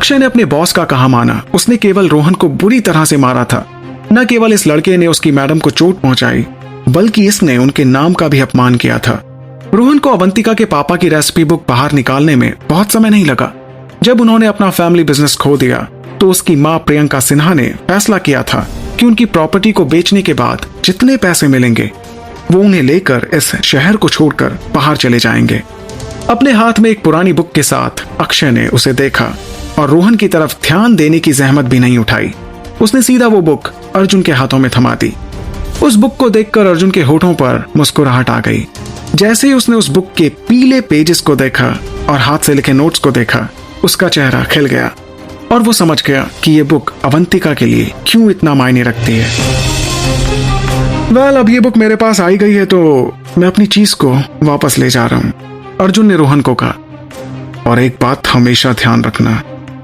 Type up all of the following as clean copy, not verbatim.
अक्षय ने अपने बॉस का कहा माना। उसने केवल रोहन को बुरी तरह से मारा था। न केवल इस लड़के ने उसकी मैडम को चोट पहुंचाई, बल्कि इसने उनके नाम का भी अपमान किया था। रोहन को अवंतिका के पापा की रेसिपी बुक बाहर निकालने में बहुत समय नहीं लगा। जब उन्होंने अपना फैमिली बिजनेस खो दिया तो उसकी मां प्रियंका सिन्हा ने फैसला किया था कि उनकी प्रॉपर्टी को बेचने के बाद जितने पैसे मिलेंगे वो उन्हें लेकर इस शहर को छोड़कर बाहर चले जाएंगे। अपने हाथ में एक पुरानी बुक के साथ अक्षय ने उसे देखा और रोहन की तरफ ध्यान देने की जहमत भी नहीं उठाई। उसने सीधा वो बुक अर्जुन के हाथों में थमा दी। उस बुक को देखकर अर्जुन के होठों पर मुस्कुराहट आ गई। जैसे ही उसने उस बुक के पीले पेजेस को देखा और हाथ से लिखे नोट्स को देखा, उसका चेहरा खिल गया और वो समझ गया कि ये बुक अवंतिका के लिए क्यों इतना मायने रखती है। अब ये बुक मेरे पास आई गई है तो मैं अपनी चीज को वापस ले जा रहा हूं, अर्जुन ने रोहन को कहा। और एक बात हमेशा ध्यान रखना,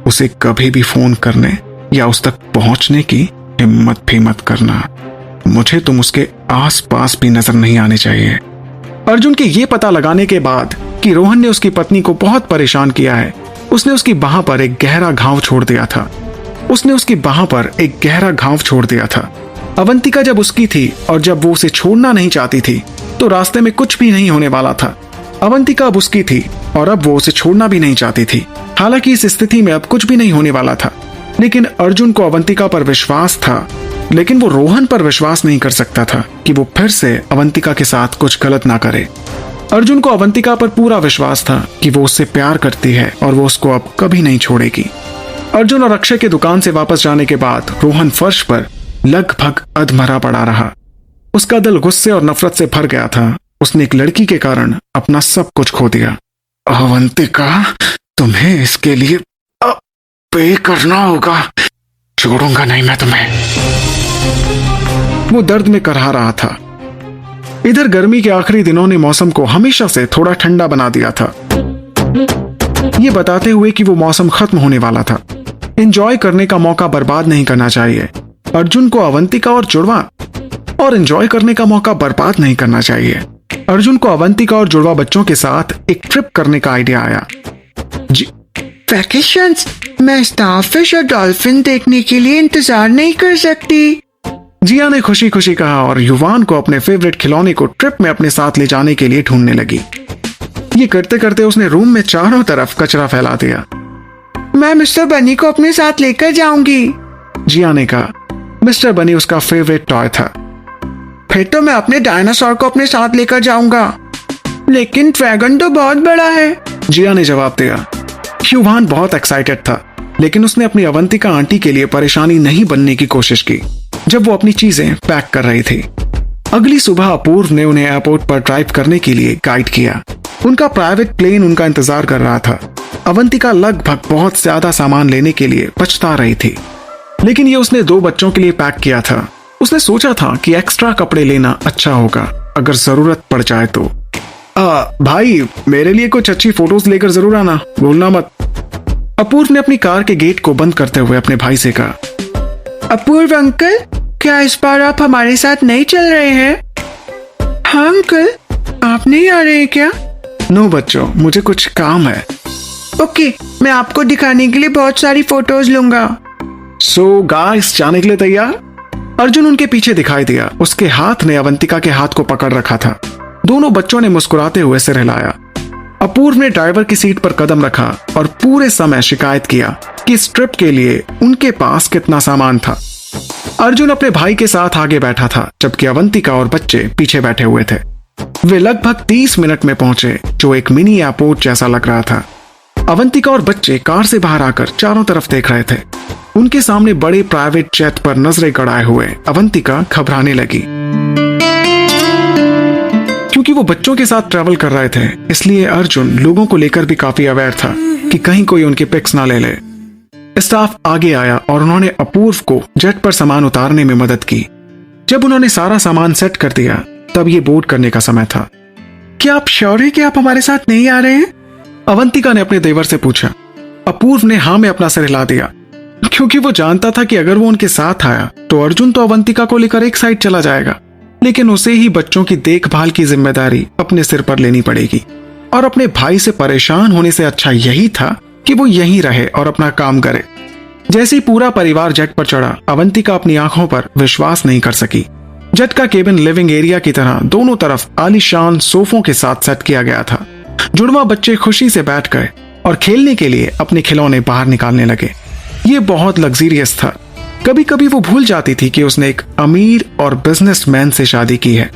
उसे कभी भी फोन करने या उस तक पहुंचने की हिम्मत भी मत करना। मुझे तुम उसके आस पास भी नजर नहीं आने चाहिए। अर्जुन के ये पता लगाने के बाद कि रोहन ने उसकी पत्नी को बहुत परेशान किया है, उसने उसकी बाह पर एक गहरा घाव छोड़ दिया था। अवंतिका जब उसकी थी और जब वो उसे छोड़ना नहीं चाहती थी तो रास्ते में कुछ भी नहीं होने वाला था। अवंतिका अब उसकी थी और अब वो उसे छोड़ना भी नहीं चाहती थी। हालांकि इस स्थिति में अब कुछ भी नहीं होने वाला था, लेकिन अर्जुन को अवंतिका पर विश्वास था, लेकिन वो रोहन पर विश्वास नहीं कर सकता था कि वो फिर से अवंतिका के साथ कुछ गलत ना करे। अर्जुन को अवंतिका पर पूरा विश्वास था कि वो उससे प्यार करती है और वो उसको अब कभी नहीं छोड़ेगी। अर्जुन और अक्षय के दुकान से वापस जाने के बाद रोहन फर्श पर लगभग अधमरा पड़ा रहा। उसका दिल गुस्से और नफरत से भर गया था। उसने एक लड़की के कारण अपना सब कुछ खो दिया। अवंतिका, तुम्हें इसके लिए पे करना होगा, छोड़ूंगा नहीं मैं तुम्हें। वो दर्द में करहा रहा था। इधर गर्मी के आखिरी दिनों ने मौसम को हमेशा से थोड़ा ठंडा बना दिया था, ये बताते हुए कि वो मौसम खत्म होने वाला था। एंजॉय करने का मौका बर्बाद नहीं करना चाहिए। अर्जुन को अवंतिका और जुड़वा और एंजॉय करने का मौका बर्बाद नहीं करना चाहिए। अर्जुन को अवंतिका और जुड़वा बच्चों के साथ एक ट्रिप करने का आइडिया आया। वैकेशंस, मैं स्टारफिश और डॉल्फिन देखने के लिए इंतजार नहीं कर सकती, जिया ने खुशी खुशी कहा और युवान को अपने फेवरेट खिलौने को ट्रिप में अपने साथ ले जाने के लिए ढूंढने लगी। ये करते करते उसने रूम में चारों तरफ कचरा फैला दिया। मैं मिस्टर बनी को अपने साथ लेकर जाऊंगी, जिया ने कहा। मिस्टर बनी उसका फेवरेट टॉय था। फिर तो मैं अपने डायनासोर को अपने साथ लेकर जाऊंगा, लेकिन ड्रैगन तो बहुत बड़ा है, जिया ने जवाब दिया। युवान बहुत एक्साइटेड था, लेकिन उसने अपनी अवंतिका आंटी के लिए परेशानी नहीं बनने की कोशिश की जब वो अपनी चीजें पैक कर रही थी। अगली सुबह अपूर्व ने उन्हें एयरपोर्ट पर ड्राइव करने के लिए गाइड किया। उनका प्राइवेट प्लेन उनका इंतजार कर रहा था। अवंतिका लगभग बहुत ज्यादा सामान लेने के लिए पछता रही थी, लेकिन ये उसने 2 बच्चों के लिए पैक किया था। उसने सोचा था कि एक्स्ट्रा कपड़े लेना अच्छा होगा अगर जरूरत पड़ जाए तो। भाई, मेरे लिए कुछ अच्छी फोटोज लेकर जरूर आना, भूलना मत, अपूर्व ने अपनी कार के गेट को बंद करते हुए अपने भाई से कहा। अपूर्व अंकल, क्या इस बार आप हमारे साथ नहीं चल रहे हैं? हाँ अंकल, आप नहीं आ रहे हैं क्या? नो बच्चों, मुझे कुछ काम है। ओके, मैं आपको दिखाने के लिए बहुत सारी फोटोज लूंगा। सो गाइस, जाने के लिए तैयार? अर्जुन उनके पीछे दिखाई दिया। उसके हाथ ने अवंतिका के हाथ को पकड़ रखा था। दोनों बच्चों ने मुस्कुराते हुए सिर हिलाया। अपूर्व ने ड्राइवर की सीट पर कदम रखा और पूरे समय शिकायत किया कि इस ट्रिप के लिए उनके पास कितना सामान था। अर्जुन अपने भाई के साथ आगे बैठा था, जबकि अवंतिका और बच्चे पीछे बैठे हुए थे। वे लगभग 30 मिनट में पहुंचे, जो एक मिनी एयरपोर्ट जैसा लग रहा था। अवंतिका और बच्चे कार से बाहर आकर चारों तरफ देख रहे थे। उनके सामने बड़े प्राइवेट जेट पर नजरें गड़ाए हुए अवंतिका घबराने लगी। क्योंकि वो बच्चों के साथ ट्रैवल कर रहे थे, इसलिए अर्जुन लोगों को लेकर भी काफी अवेयर था कि कहीं कोई उनके पिक्स ना ले ले। स्टाफ आगे आया और उन्होंने अपूर्व को जेट पर सामान उतारने में मदद की। जब उन्होंने सारा सामान सेट कर दिया, तब ये बोर्ड करने का समय था। क्या आप श्योर हैं कि आप हमारे साथ नहीं आ रहे हैं? अवंतिका ने अपने देवर से पूछा। अपूर्व ने हाँ में अपना सिर हिला दिया, क्योंकि वो जानता था कि अगर वो उनके साथ आया तो अर्जुन तो अवंतिका को लेकर एक साइड चला जाएगा, लेकिन उसे ही बच्चों की देखभाल की जिम्मेदारी अपने सिर पर लेनी पड़ेगी। और अपने भाई से परेशान होने से अच्छा यही था कि वो यहीं रहे और अपना काम करे। जैसे ही पूरा परिवार जेट पर चढ़ा, अवंतिका अपनी आंखों पर विश्वास नहीं कर सकी। जेट का केबिन लिविंग एरिया की तरह दोनों तरफ आलीशान सोफों के साथ सेट किया गया था। जुड़वा बच्चे खुशी से बैठ गए और खेलने के लिए अपने खिलौने बाहर निकालने लगे। ये बहुत लग्जरियस था। कभी कभी वो भूल जाती थी कि उसने एक अमीर और बिजनेसमैन से शादी की है,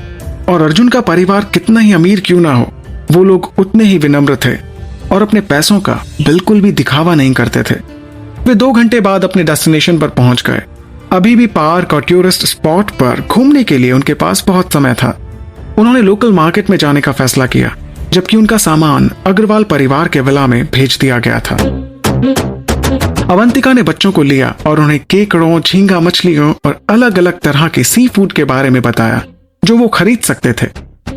और अर्जुन का परिवार कितना ही अमीर क्यों ना हो, वो लोग उतने ही विनम्र थे और अपने पैसों का बिल्कुल भी दिखावा नहीं करते थे। वे 2 घंटे बाद अपने डेस्टिनेशन पर पहुंच गए। अभी भी पार्क और टूरिस्ट स्पॉट पर घूमने के लिए उनके पास बहुत समय था। उन्होंने लोकल मार्केट में जाने का फैसला किया, जबकि उनका सामान अग्रवाल परिवार के विला में भेज दिया गया था। अवंतिका ने बच्चों को लिया और उन्हें केकड़ों, झींगा मछलियों और अलग अलग तरह के सी फूड के बारे में बताया जो वो खरीद सकते थे।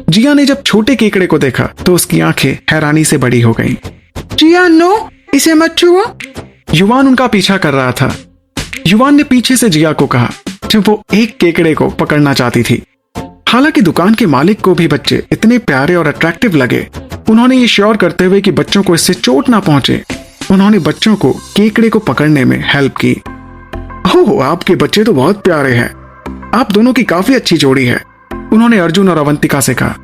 जिया ने जब छोटे केकड़े को देखा तो उसकी आंखें हैरानी से बड़ी हो गईं। जिया, नो, इसे मत छुओ। युवान उनका पीछा कर रहा था। युवान ने पीछे से जिया को कहा जब वो एक केकड़े को पकड़ना चाहती थी। हालांकि दुकान के मालिक को भी बच्चे इतने प्यारे और अट्रैक्टिव लगे, उन्होंने ये श्योर करते हुए कि बच्चों को इससे चोट ना पहुंचे, उन्होंने बच्चों को केकड़े को पकड़ने में हेल्प की। ओह, आपके बच्चे तो बहुत प्यारे हैं, आप दोनों की काफी अच्छी जोड़ी है, उन्होंने अर्जुन और अवंतिका से कहा।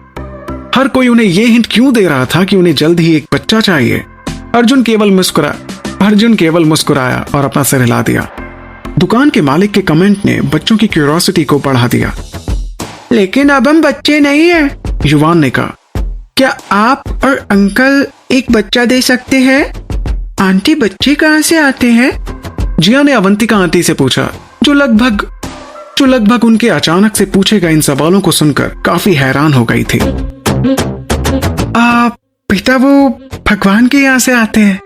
हर कोई उन्हें यह हिंट क्यों दे रहा था कि उन्हें जल्द ही एक बच्चा चाहिए। अर्जुन केवल मुस्कुराया और अपना सिर हिला दिया। दुकान के मालिक के कमेंट ने बच्चों की क्यूरियोसिटी को बढ़ा दिया। लेकिन अब हम बच्चे नहीं हैं, युवान ने कहा। क्या आप और अंकल एक बच्चा दे सकते हैं? आंटी, बच्चे कहाँ से आते हैं? जिया ने अवंतिका आंटी से पूछा, जो लगभग उनके अचानक से पूछे गए इन सवालों को सुनकर काफी हैरान हो गई थी। बेटा, वो भगवान के यहाँ से आते हैं।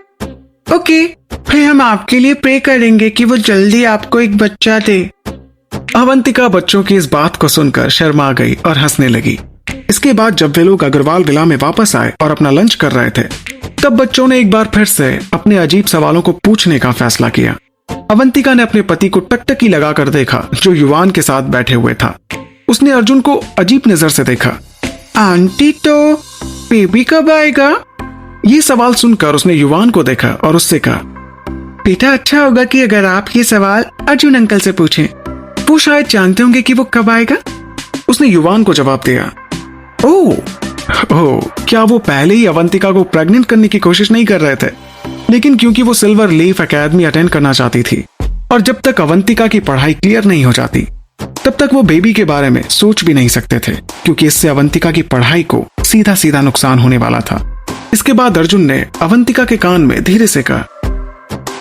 ओके, फिर हम आपके लिए प्रे करेंगे कि वो जल्दी आपको एक बच्चा दे। अवंतिका बच्चों की इस बात को सुनकर शर्मा गई और हंसने लगी। इसके बाद जब वे लोग अग्रवाल विला में वापस आए और अपना लंच कर रहे थे, तब बच्चों ने एक बार फिर से अपने अजीब सवालों को पूछने का फैसला किया। अवंतिका ने अपने पति को टकटकी लगाकर देखा जो युवान के साथ बैठे हुए था। उसने अर्जुन को अजीब नजर से देखा। आंटी, तो बेबी कब आएगा? ये सवाल सुनकर उसने युवान को देखा और उससे कहा, बेटा, अच्छा होगा कि अगर आप ये सवाल अर्जुन अंकल से पूछें, वो शायद जानते होंगे कि वो कब आएगा। उसने युवान को जवाब दिया। ओह, क्या वो पहले ही अवंतिका को प्रेग्नेंट करने की कोशिश नहीं कर रहे थे? लेकिन क्योंकि वो सिल्वर लीफ एकेडमी अटेंड करना चाहती थी और जब तक अवंतिका की पढ़ाई क्लियर नहीं हो जाती तब तक वो बेबी के बारे में सोच भी नहीं सकते थे, क्योंकि इससे अवंतिका की पढ़ाई को सीधा सीधा नुकसान होने वाला था। इसके बाद अर्जुन ने अवंतिका के कान में धीरे से कहा,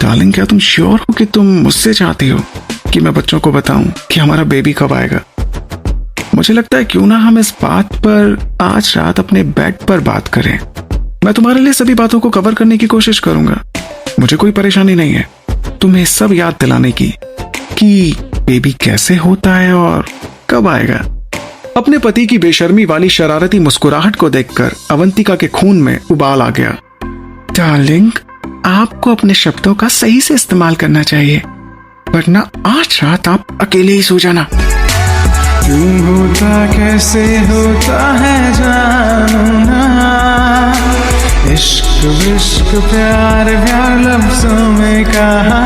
डार्लिंग, क्या तुम श्योर हो कि तुम मुझसे चाहती हो कि मैं बच्चों को बताऊं कि हमारा बेबी कब आएगा? मुझे लगता है क्यों ना हम इस बात पर आज रात अपने बेड पर बात करें। मैं तुम्हारे लिए सभी बातों को कवर करने की कोशिश करूंगा। मुझे कोई परेशानी नहीं है तुम्हें सब याद दिलाने की कि बेबी कैसे होता है और कब आएगा। अपने पति की बेशर्मी वाली शरारती मुस्कुराहट को देखकर अवंतिका के खून में उबाल आ गया। डार्लिंग, आपको अपने शब्दों का सही से इस्तेमाल करना चाहिए, वरना आज रात आप अकेले ही सो जाना। क्यों होता, कैसे होता है जानू ना, इश्क विश्क प्यार प्यार लफ्जों में कहा,